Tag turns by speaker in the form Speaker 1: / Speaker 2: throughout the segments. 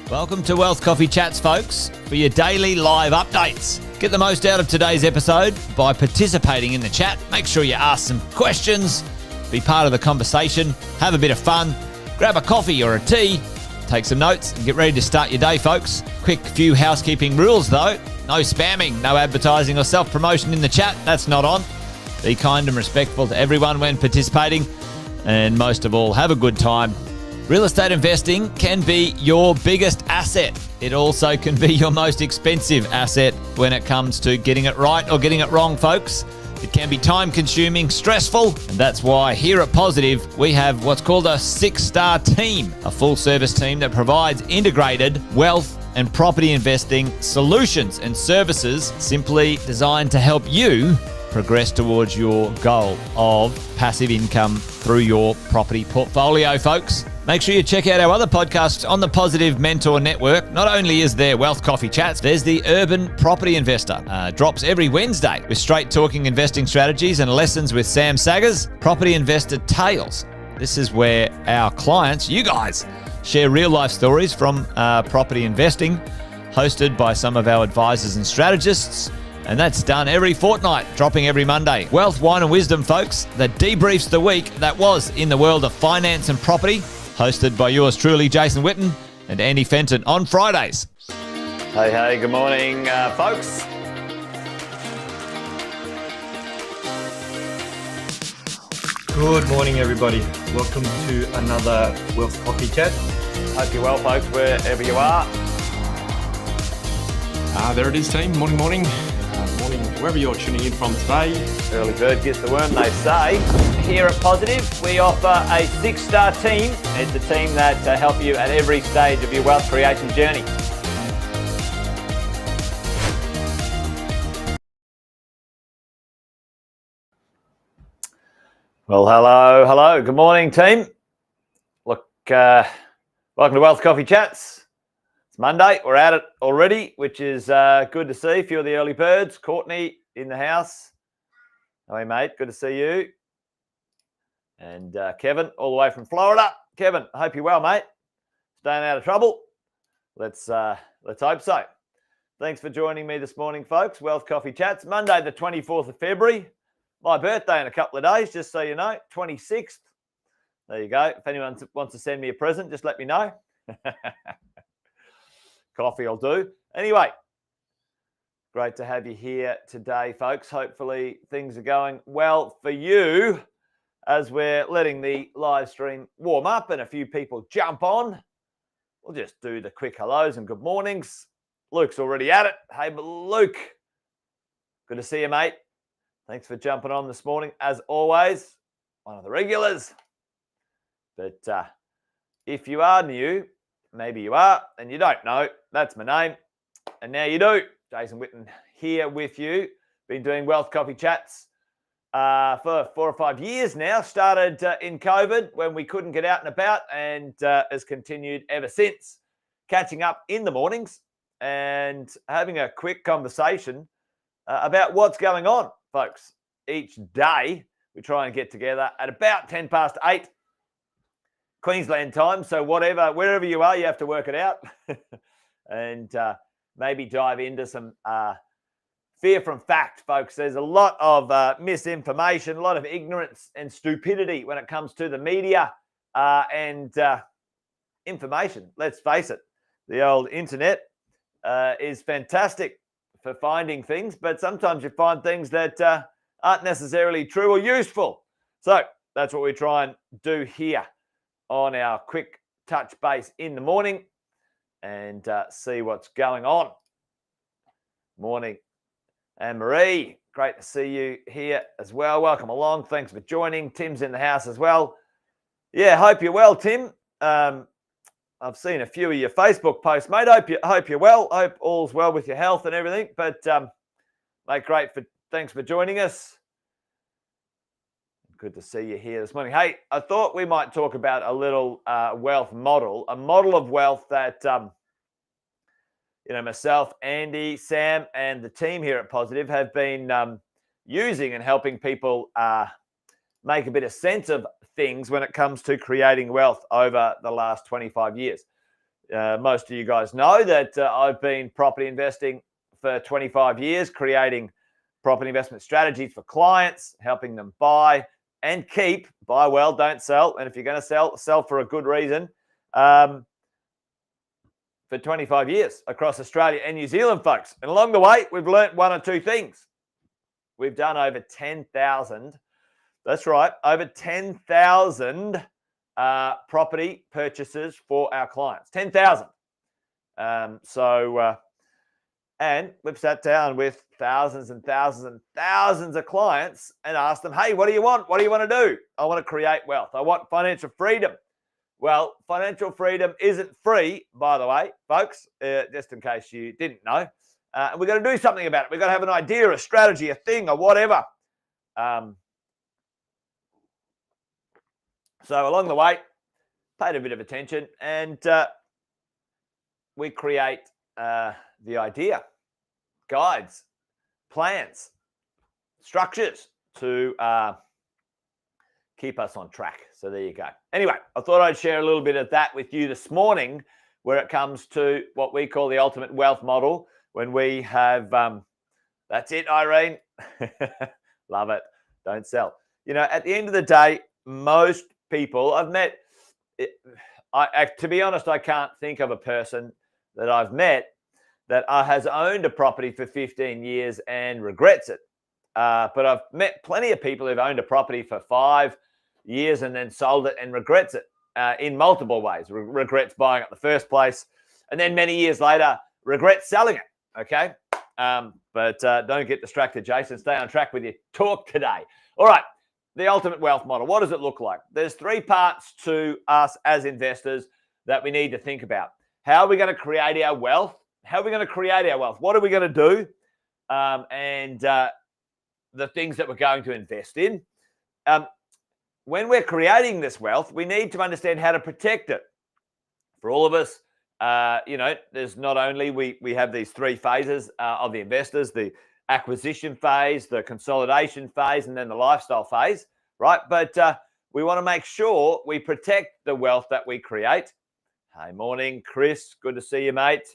Speaker 1: Welcome to Wealth Coffee Chats, folks, for your daily live updates. Get the most out of today's episode by participating in the chat. Make sure you ask some questions, be part of the conversation, have a bit of fun, grab a coffee or a tea, take some notes, and get ready to start your day, folks. Quick few housekeeping rules, though. No spamming, no advertising or self-promotion in the chat. That's not on. Be kind and respectful to everyone when participating. And most of all, have a good time. Real estate investing can be your biggest asset. It also can be your most expensive asset when it comes to getting it right or getting it wrong, folks. It can be time-consuming, stressful, and that's why here at Positive, we have what's called a 6-star team, a full-service team that provides integrated wealth and property investing solutions and services simply designed to help you progress towards your goal of passive income through your property portfolio, folks. Make sure you check out our other podcasts on the Positive Mentor Network. Not only is there Wealth Coffee Chats, there's the Urban Property Investor. Drops every Wednesday with straight talking investing strategies and lessons with Sam Saggers. Property Investor Tales. This is where our clients, you guys, share real life stories from property investing, hosted by some of our advisors and strategists. And that's done every fortnight, dropping every Monday. Wealth, Wine and Wisdom, folks, that debriefs the week that was in the world of finance and property, hosted by yours truly, Jason Whitton and Andy Fenton on Fridays. Hey, good morning, folks.
Speaker 2: Good morning, everybody. Welcome to another Wealth Coffee Chat.
Speaker 1: Hope you're well, folks, wherever you are.
Speaker 3: There it is, team. Morning. Morning, wherever you're tuning in from today.
Speaker 1: Early bird gets the worm, they say. Here at Positive, we offer a 6-star team. It's a team that help you at every stage of your wealth creation journey. Well, hello. Good morning, team. Look, welcome to Wealth Coffee Chats. Monday, we're at it already, which is good to see. A few of the early birds. Courtney in the house. Hey, mate, good to see you. And Kevin, all the way from Florida. Kevin, I hope you're well, mate. Staying out of trouble. Let's hope so. Thanks for joining me this morning, folks. Wealth Coffee Chats, Monday, the 24th of February. My birthday in a couple of days, just so you know, 26th. There you go. If anyone wants to send me a present, just let me know. Coffee will do. Anyway, great to have you here today, folks. Hopefully things are going well for you as we're letting the live stream warm up and a few people jump on. We'll just do the quick hellos and good mornings. Luke's already at it. Hey, Luke. Good to see you, mate. Thanks for jumping on this morning. As always, one of the regulars. But if you are new, maybe you are, and you don't know. That's my name. And now you do. Jason Whitton here with you. Been doing Wealth Coffee Chats for 4 or 5 years now. Started in COVID when we couldn't get out and about, and has continued ever since. Catching up in the mornings and having a quick conversation about what's going on, folks. Each day we try and get together at about 8:10 Queensland time, so wherever you are, you have to work it out and maybe dive into some fear from fact, folks. There's a lot of misinformation, a lot of ignorance and stupidity when it comes to the media and information. Let's face it, the old internet is fantastic for finding things, but sometimes you find things that aren't necessarily true or useful. So that's what we try and do here on our quick touch base in the morning and see what's going on. Morning, Anne-Marie. Great to see you here as well. Welcome along. Thanks for joining. Tim's in the house as well. Yeah, hope you're well, Tim. I've seen a few of your Facebook posts, mate. Hope you're well. Hope all's well with your health and everything. But, mate, thanks for joining us. Good to see you here this morning. Hey, I thought we might talk about a little wealth model, a model of wealth that, myself, Andy, Sam, and the team here at Positive have been using and helping people make a bit of sense of things when it comes to creating wealth over the last 25 years. Most of you guys know that I've been property investing for 25 years, creating property investment strategies for clients, helping them buy and keep. Buy well, don't sell. And if you're going to sell for a good reason. For 25 years across Australia and New Zealand, folks. And along the way, we've learnt one or two things. We've done over 10,000. That's right, over 10,000 property purchases for our clients. 10,000. And we've sat down with thousands and thousands and thousands of clients and asked them, hey, what do you want? What do you want to do? I want to create wealth. I want financial freedom. Well, financial freedom isn't free, by the way, folks, just in case you didn't know. We've got to do something about it. We've got to have an idea, a strategy, a thing, or whatever. So along the way, paid a bit of attention, and we create the idea, guides, plans, structures to keep us on track. So there you go. Anyway, I thought I'd share a little bit of that with you this morning where it comes to what we call the ultimate wealth model. When we have, that's it, Irene. Love it. Don't sell. You know, at the end of the day, most people I've met, to be honest, I can't think of a person that I've met that has owned a property for 15 years and regrets it. But I've met plenty of people who've owned a property for 5 years and then sold it and regrets it in multiple ways. Regrets buying it in the first place, and then many years later, regrets selling it. Okay. But don't get distracted, Jason. Stay on track with your talk today. All right. The ultimate wealth model. What does it look like? There's 3 parts to us as investors that we need to think about. How are we going to create our wealth? How are we going to create our wealth? What are we going to do? And the things that we're going to invest in. When we're creating this wealth, we need to understand how to protect it. For all of us, you know, there's not only we have these 3 phases of the investors, the acquisition phase, the consolidation phase, and then the lifestyle phase, right? But we want to make sure we protect the wealth that we create. Hey, morning, Chris. Good to see you, mate.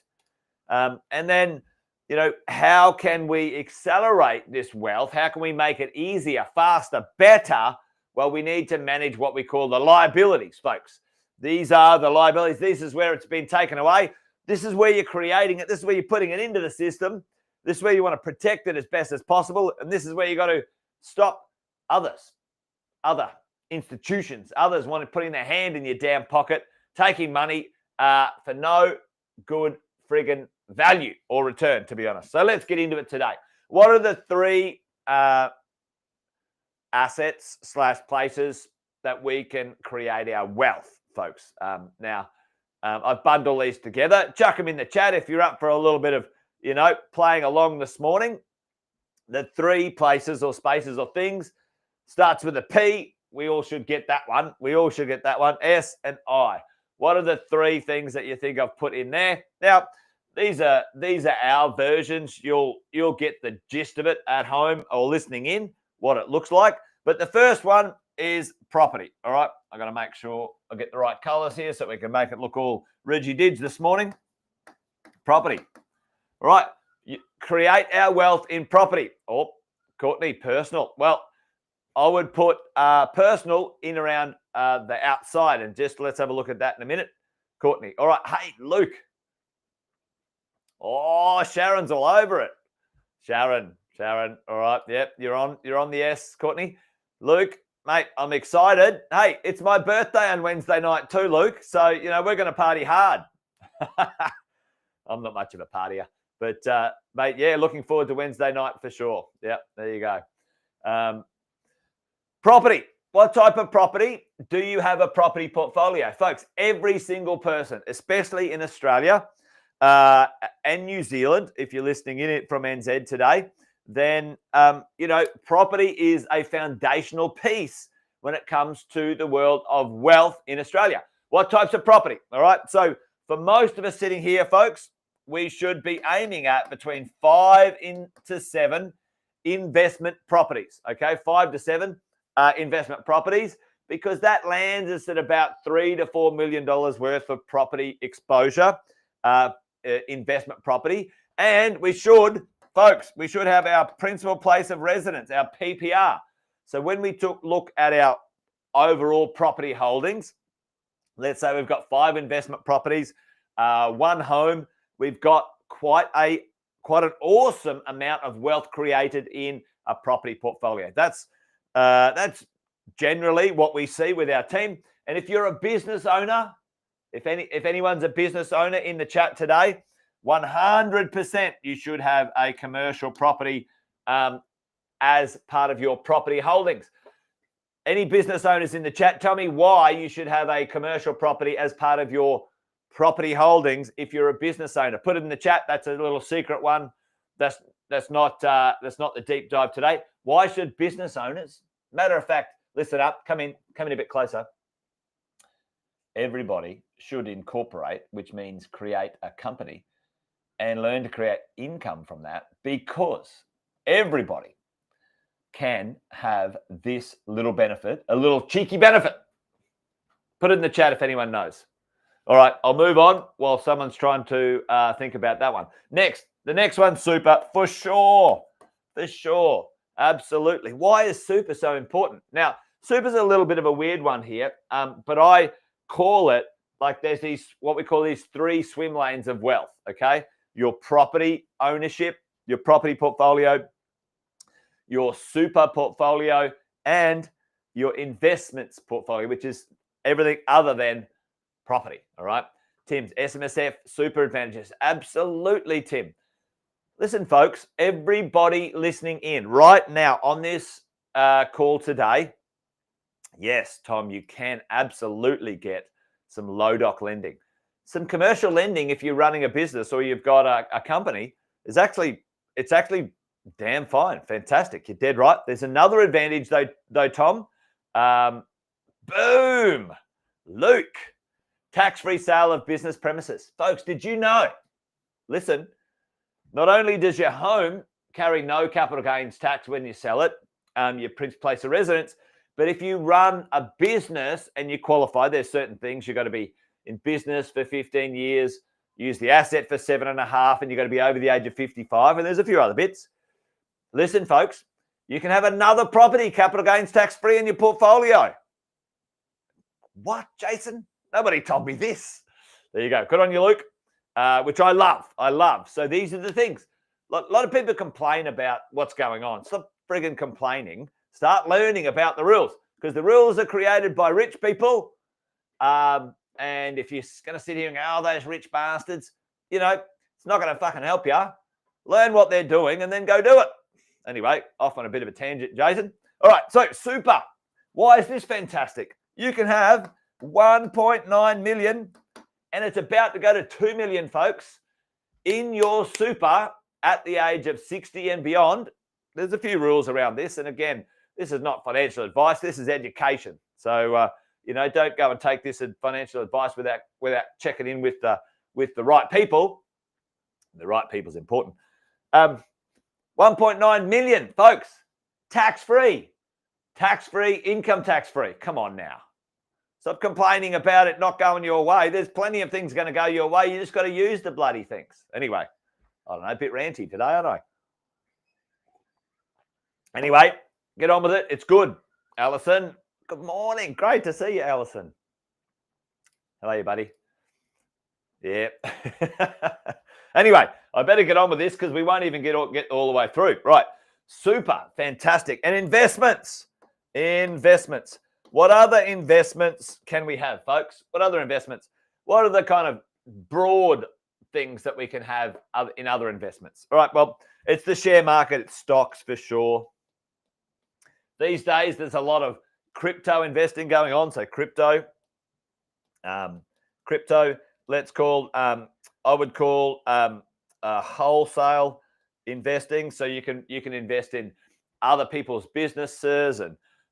Speaker 1: And then, you know, how can we accelerate this wealth? How can we make it easier, faster, better? Well, we need to manage what we call the liabilities, folks. These are the liabilities. This is where it's been taken away. This is where you're creating it. This is where you're putting it into the system. This is where you want to protect it as best as possible. And this is where you got to stop other institutions, others want to putting their hand in your damn pocket, taking money for no good friggin' value or return, to be honest. So let's get into it today. What are the 3 assets / places that we can create our wealth, folks? Now, I've bundled these together. Chuck them in the chat if you're up for a little bit of, you know, playing along this morning. The 3 places or spaces or things starts with a P. We all should get that one. We all should get that one. S and I. What are the 3 things that you think I've put in there? Now, these are our versions. You'll get the gist of it at home or listening in, what it looks like. But the first one is property. All right. I'm going to make sure I get the right colors here so we can make it look all ridgy-dids this morning. Property. All right. You create our wealth in property. Oh, Courtney, personal. Well, I would put personal in around the outside, and just let's have a look at that in a minute. Courtney. All right. Hey, Luke. Oh, Sharon's all over it. Sharon. All right. Yep. You're on the S, Courtney. Luke, mate, I'm excited. Hey, it's my birthday on Wednesday night too, Luke. So, you know, we're going to party hard. I'm not much of a partier, but mate, yeah, looking forward to Wednesday night for sure. Yep. There you go. Property. What type of property? Do you have a property portfolio? Folks, every single person, especially in Australia and New Zealand, if you're listening in it from NZ today, then, you know, property is a foundational piece when it comes to the world of wealth in Australia. What types of property? All right. So for most of us sitting here, folks, we should be aiming at between 5 to 7 investment properties. Okay. 5 to 7 investment properties. because that lands us at about $3 to $4 million worth of property exposure, investment property. And we should, folks, we should have our principal place of residence, our PPR. So when we look at our overall property holdings, let's say we've got 5 investment properties, 1 home, we've got quite an awesome amount of wealth created in a property portfolio. That's generally what we see with our team. And if you're a business owner, if anyone's a business owner in the chat today, 100% you should have a commercial property as part of your property holdings. Any business owners in the chat, tell me why you should have a commercial property as part of your property holdings if you're a business owner. Put it in the chat. That's a little secret one. That's not the deep dive today. Why should business owners? Matter of fact, listen up. Come in a bit closer. Everybody should incorporate, which means create a company and learn to create income from that, because everybody can have this little benefit, a little cheeky benefit. Put it in the chat if anyone knows. All right, I'll move on while someone's trying to think about that one. The next one's super, for sure. For sure. Absolutely. Why is super so important? Now, super's a little bit of a weird one here, but I call it, like, there's these, what we call these 3 swim lanes of wealth, okay? Your property ownership, your property portfolio, your super portfolio, and your investments portfolio, which is everything other than property. All right. Tim's SMSF super advantages. Absolutely, Tim. Listen, folks, everybody listening in right now on this call today. Yes, Tom, you can absolutely get some low doc lending. Some commercial lending, if you're running a business or you've got a company, it's actually damn fine. Fantastic. You're dead right. There's another advantage though, Tom. Boom. Luke. Tax-free sale of business premises. Folks, did you know? Listen, not only does your home carry no capital gains tax when you sell it, your place of residence, but if you run a business and you qualify, there's certain things. You've got to be in business for 15 years, use the asset for 7.5, and you've got to be over the age of 55, and there's a few other bits. Listen, folks, you can have another property capital gains tax-free in your portfolio. What, Jason? Nobody told me this. There you go. Good on you, Luke, which I love. So these are the things. A lot of people complain about what's going on. Stop frigging complaining. Start learning about the rules, because the rules are created by rich people. And if you're going to sit here and go, oh, those rich bastards, it's not going to fucking help you. Learn what they're doing and then go do it. Anyway, off on a bit of a tangent, Jason. All right, so super. Why is this fantastic? You can have 1.9 million, and it's about to go to 2 million, folks, in your super at the age of 60 and beyond. There's a few rules around this. And again, this is not financial advice. This is education. So, don't go and take this as financial advice without checking in with the right people. The right people is important. 1.9 million, folks, tax-free, income tax-free. Come on now. Stop complaining about it not going your way. There's plenty of things going to go your way. You just got to use the bloody things. Anyway, I don't know, a bit ranty today, aren't I? Anyway, get on with it. It's good. Alison, good morning. Great to see you, Alison. How are you, buddy? Yeah. Anyway, I better get on with this because we won't even get all the way through. Right. Super. Fantastic. And investments. What other investments can we have, folks? What other investments? What are the kind of broad things that we can have in other investments? All right. Well, it's the share market. It's stocks for sure. These days, there's a lot of crypto investing going on. So crypto, let's call, I would call wholesale investing. So you can invest in other people's businesses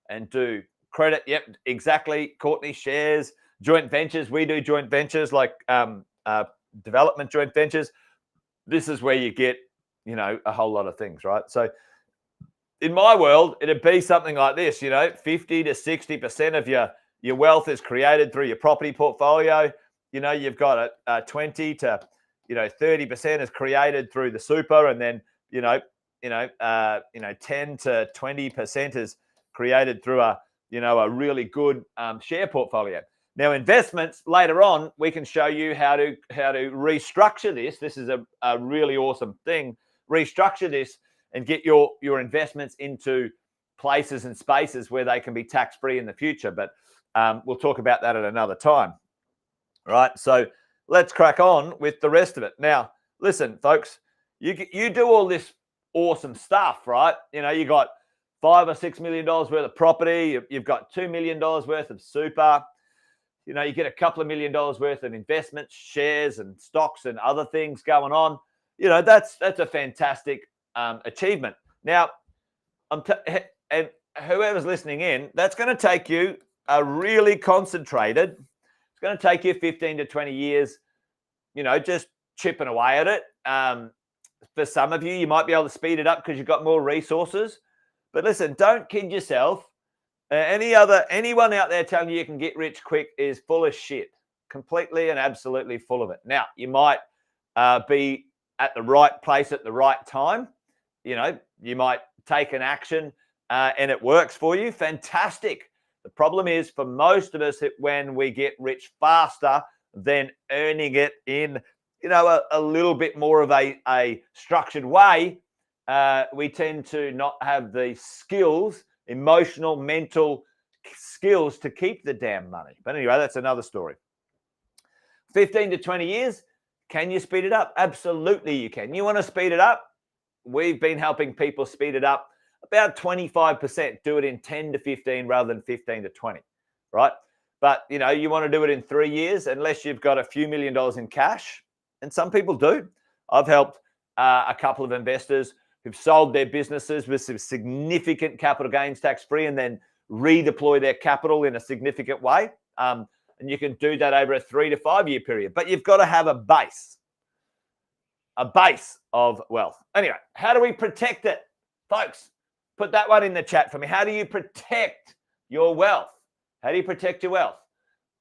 Speaker 1: and do credit. Yep, exactly. Courtney, shares, joint ventures. We do joint ventures like development joint ventures. This is where you get, a whole lot of things, right? So in my world, it'd be something like this, 50 to 60% of your wealth is created through your property portfolio. You've got a 20 to 30% is created through the super, and then 10 to 20% is created through a really good share portfolio. Now, investments, later on, we can show you how to restructure this. This is a really awesome thing. Restructure this and get your investments into places and spaces where they can be tax-free in the future. But we'll talk about that at another time. All right, so let's crack on with the rest of it. Now, listen, folks, you do all this awesome stuff, right? You got $5 or $6 million worth of property. You've got $2 million worth of super. You get a couple of $1 million worth of investments, shares and stocks and other things going on. That's a fantastic achievement. Now, and whoever's listening in, that's going to take you a really concentrated. It's going to take you 15 to 20 years. Just chipping away at it. For some of you, you might be able to speed it up because you've got more resources. But listen, don't kid yourself. Anyone out there telling you can get rich quick is full of shit. Completely and absolutely full of it. Now, you might be at the right place at the right time. You might take an action and it works for you. Fantastic. The problem is for most of us, when we get rich faster than earning it in, a little bit more of a structured way, we tend to not have the skills, emotional, mental skills to keep the damn money. But anyway, that's another story. 15 to 20 years, can you speed it up? Absolutely you can. You want to speed it up? We've been helping people speed it up about 25%. Do it in 10 to 15 rather than 15 to 20, right? But, you want to do it in 3 years unless you've got a few $1 million in cash. And some people do. I've helped a couple of investors who've sold their businesses with some significant capital gains tax-free and then redeploy their capital in a significant way. And you can do that over a 3 to 5 year period. But you've got to have a base of wealth. Anyway, how do we protect it? Folks, put that one in the chat for me. How do you protect your wealth? How do you protect your wealth?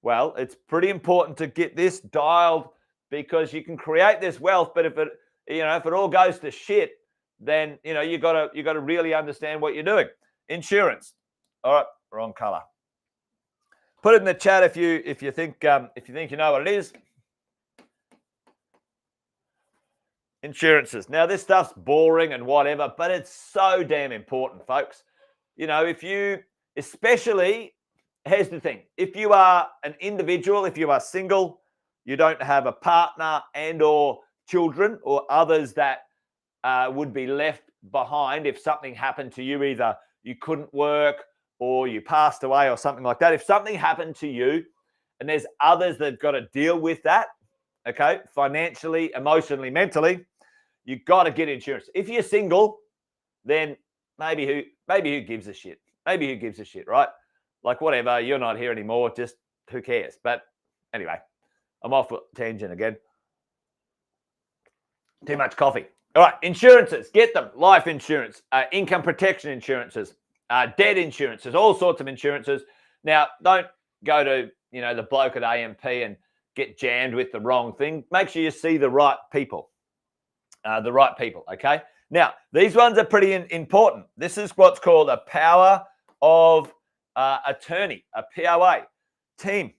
Speaker 1: Well, it's pretty important to get this dialed because you can create this wealth, but if it all goes to shit, then you got to really understand what you're doing. Insurance. All right, wrong color. Put it in the chat if you think you know what it is. Insurances. Now, this stuff's boring and whatever, but it's so damn important, folks. Especially, here's the thing. If you are an individual, if you are single, you don't have a partner and or children or others that would be left behind if something happened to you, either you couldn't work or you passed away or something like that. If something happened to you and there's others that have got to deal with that, okay, financially, emotionally, mentally, you've got to get insurance. If you're single, then maybe who gives a shit? Maybe who gives a shit, right? Like, whatever, you're not here anymore, just who cares? But anyway, I'm off tangent again. Too much coffee. All right, insurances, get them. Life insurance, income protection insurances, debt insurances, all sorts of insurances. Now, don't go to, the bloke at AMP and get jammed with the wrong thing. Make sure you see the right people, okay? Now, these ones are pretty important. This is what's called a power of attorney, a POA. Team,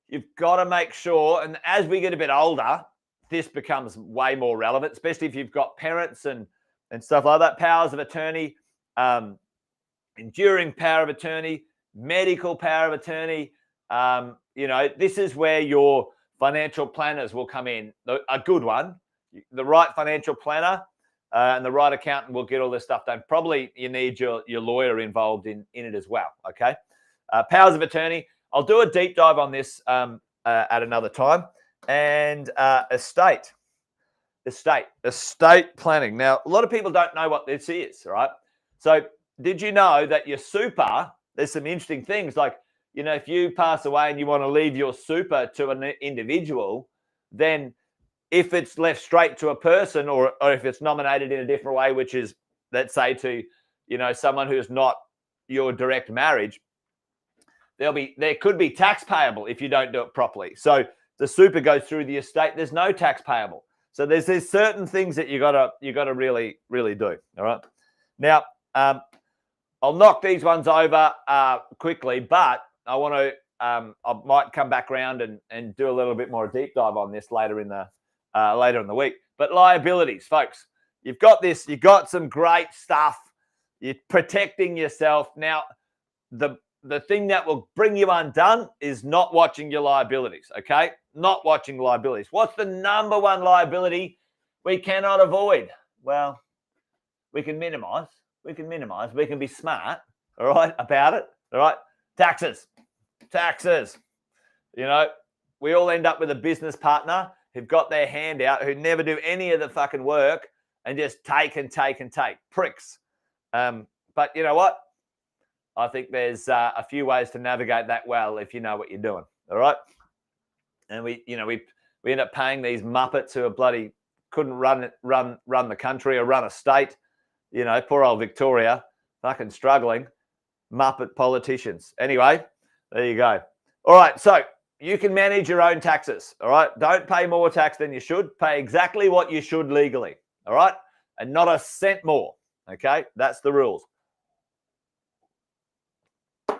Speaker 1: you've got to make sure, and as we get a bit older, this becomes way more relevant, especially if you've got parents and stuff like that. Powers of attorney, enduring power of attorney, medical power of attorney. This is where your financial planners will come in. A good one, the right financial planner and the right accountant will get all this stuff done. Probably you need your lawyer involved in it as well, okay? Powers of attorney. I'll do a deep dive on this at another time. And estate planning. Now, a lot of people don't know what this is, right? So did you know that your super, there's some interesting things like, if you pass away and you want to leave your super to an individual, then if it's left straight to a person or if it's nominated in a different way, which is, let's say, to, someone who's not your direct marriage, there could be tax payable if you don't do it properly. So the super goes through the estate. There's no tax payable. So there's certain things that you gotta really do. All right. Now I'll knock these ones over quickly, but I want to. I might come back around and do a little bit more deep dive on this later in the week. But liabilities, folks, you've got this. You've got some great stuff. You're protecting yourself. Now, the thing that will bring you undone is not watching your liabilities. Okay, not watching liabilities. What's the number one liability we cannot avoid? Well, we can minimize. We can be smart, all right, about it, all right? Taxes. We all end up with a business partner who've got their hand out, who never do any of the fucking work and just take. Pricks. But you know what? I think there's a few ways to navigate that well if you know what you're doing, all right? And we end up paying these muppets who are bloody couldn't run the country or run a state. Poor old Victoria, fucking struggling. Muppet politicians. Anyway, there you go. All right, so you can manage your own taxes, all right? Don't pay more tax than you should. Pay exactly what you should legally, all right? And not a cent more, okay? That's the rules.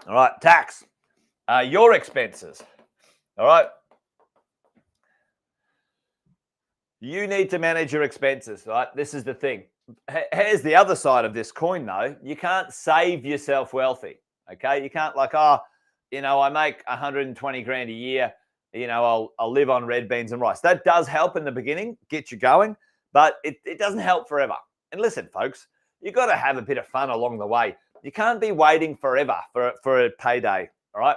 Speaker 1: All right, tax. Your expenses, all right? You need to manage your expenses, right? This is the thing. Here's the other side of this coin, though. You can't save yourself wealthy, okay? You can't I make 120 grand a year. I'll live on red beans and rice. That does help in the beginning, get you going, but it doesn't help forever. And listen, folks, you've got to have a bit of fun along the way. You can't be waiting forever for a payday, all right?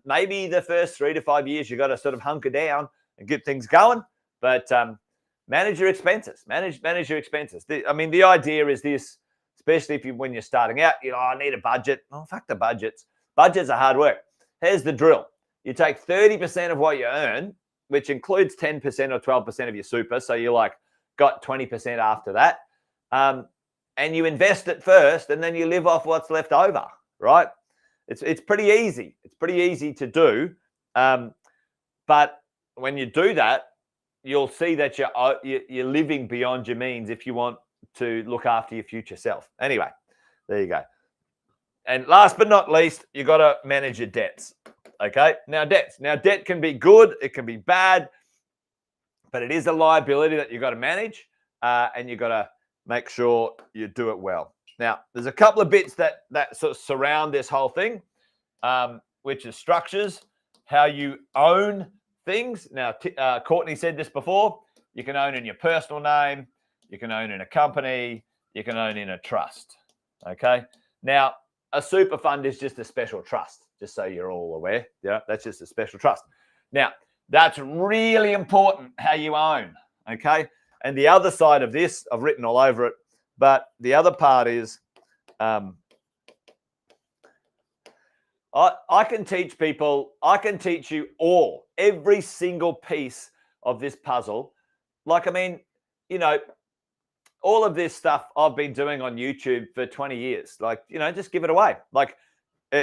Speaker 1: Maybe the first 3 to 5 years, you've got to sort of hunker down and get things going, but manage your expenses. Manage your expenses. The idea is this, especially when you're starting out. I need a budget. Oh, fuck the budgets. Budgets are hard work. Here's the drill. You take 30% of what you earn, which includes 10% or 12% of your super. So you got 20% after that. And you invest it first, and then you live off what's left over, right? It's pretty easy. It's pretty easy to do. But when you do that, you'll see that you're living beyond your means if you want to look after your future self. Anyway, there you go. And last but not least, you got to manage your debts. Okay. Now, debt can be good. It can be bad, but it is a liability that you got to manage, and you got to make sure you do it well. Now, there's a couple of bits that sort of surround this whole thing, which is structures, how you own things. Now, Courtney said this before. You can own in your personal name. You can own in a company. You can own in a trust. Okay. Now, a super fund is just a special trust, just so you're all aware. Yeah, that's just a special trust. Now, that's really important how you own. Okay. And the other side of this, I've written all over it, but the other part is I can teach people, I can teach you every single piece of this puzzle. All of this stuff I've been doing on YouTube for 20 years. Just give it away.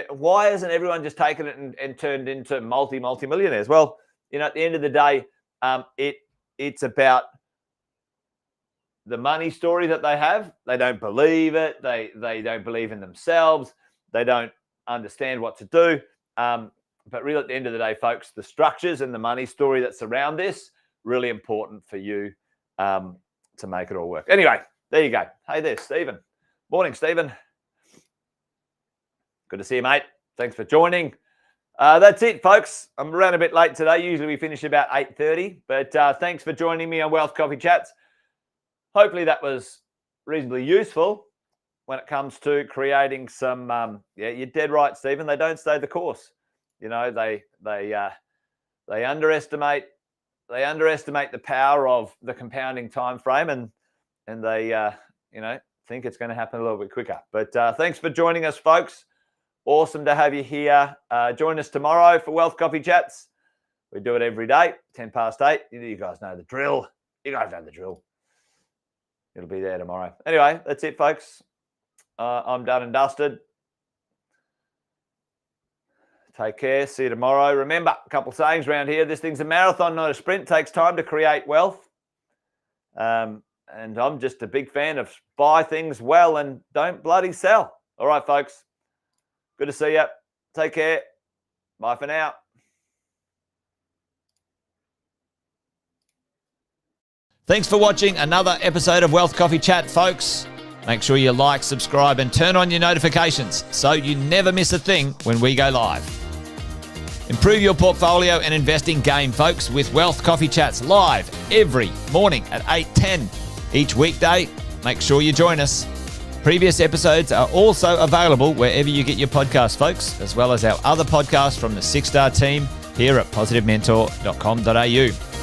Speaker 1: Why isn't everyone just taking it and turned into multi-millionaires? Well, at the end of the day, it's about the money story that they have. They don't believe it. They don't believe in themselves. They don't understand what to do. But really, at the end of the day, folks, the structures and the money story that surround this, really important for you to make it all work. Anyway, there you go. Hey there, Stephen. Morning, Stephen. Good to see you, mate. Thanks for joining. That's it, folks. I'm around a bit late today. Usually we finish about 8:30, but thanks for joining me on Wealth Coffee Chats. Hopefully that was reasonably useful when it comes to creating some, you're dead right, Stephen. They don't stay the course. They underestimate the power of the compounding time frame, and they think it's going to happen a little bit quicker. But thanks for joining us, folks. Awesome to have you here. Join us tomorrow for Wealth Coffee Chats. We do it every day, 8:10. You guys know the drill. It'll be there tomorrow. Anyway, that's it, folks. I'm done and dusted. Take care. See you tomorrow. Remember, a couple of sayings around here. This thing's a marathon, not a sprint. It takes time to create wealth. And I'm just a big fan of buy things well and don't bloody sell. All right, folks. Good to see you. Take care. Bye for now. Thanks for watching another episode of Wealth Coffee Chat, folks. Make sure you like, subscribe, and turn on your notifications so you never miss a thing when we go live. Improve your portfolio and investing game, folks, with Wealth Coffee Chats live every morning at 8:10 each weekday. Make sure you join us. Previous episodes are also available wherever you get your podcasts, folks, as well as our other podcasts from the 6-Star team here at positivementor.com.au.